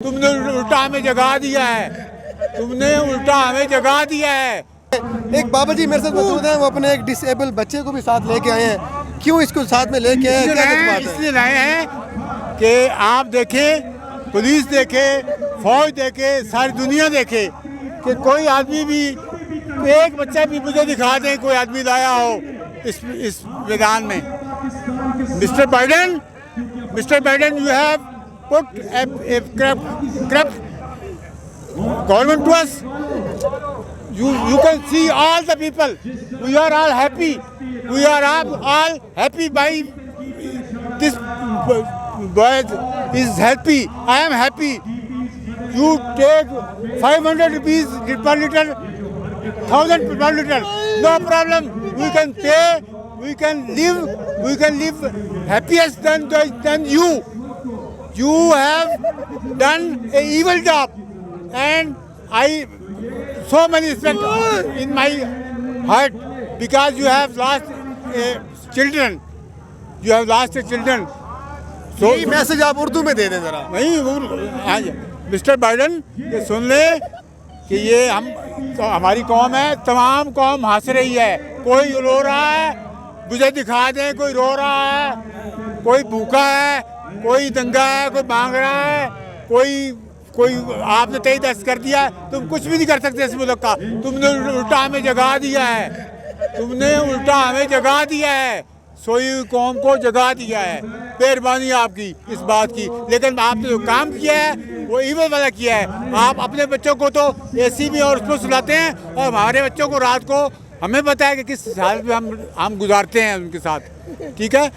तुमने उल्टा हमें जगा दिया है, तुमने उल्टा हमें जगा दिया है। एक बाबा जी मेरे साथ मौजूद हैं, वो अपने एक डिसेबल बच्चे को भी साथ लेके आए हैं। क्यों इसको साथ में लेके आए हैं, क्या बात है? इसलिए लाए हैं कि आप देखें, पुलिस देखे, फौज देखे, सारी दुनिया देखे कि कोई आदमी भी, एक बच्चा भी मुझे दिखा दें कोई आदमी लाया हो इस मैदान में। Mister Biden, you have put a corrupt government to us. You can see all the people. We are all happy. We are all happy by this boy is happy. I am happy. You take 500 rupees per liter, 1,000 per liter. No problem. We can pay. We can live happiest than you. You have done an evil job, and I so many respect in my heart because you have lost children. You have lost children. So यही message आप उर्दू में दे दें जरा। नहीं, mister Biden ये सुन ले कि ये तो हमारी कौम है, तमाम कौम हंस रही है। कोई रो रहा है, मुझे दिखा दें कोई रो रहा है, कोई भूखा है, कोई दंगा है, कोई मांग रहा है, कोई आपने 23-10 कर दिया। तुम कुछ भी नहीं कर सकते इस मुल्क का। तुमने उल्टा हमें जगा दिया है, तुमने उल्टा हमें जगा दिया है, सोई हुई कौम को जगा दिया है। मेहरबानी आपकी इस बात की, लेकिन आपने जो काम किया है वो ईवल वाला किया है। आप अपने बच्चों को तो एसी में और उसमें सुलाते हैं, और हमारे बच्चों को रात को हमें पता है कि किस हाल में हम गुजारते हैं उनके साथ। ठीक है,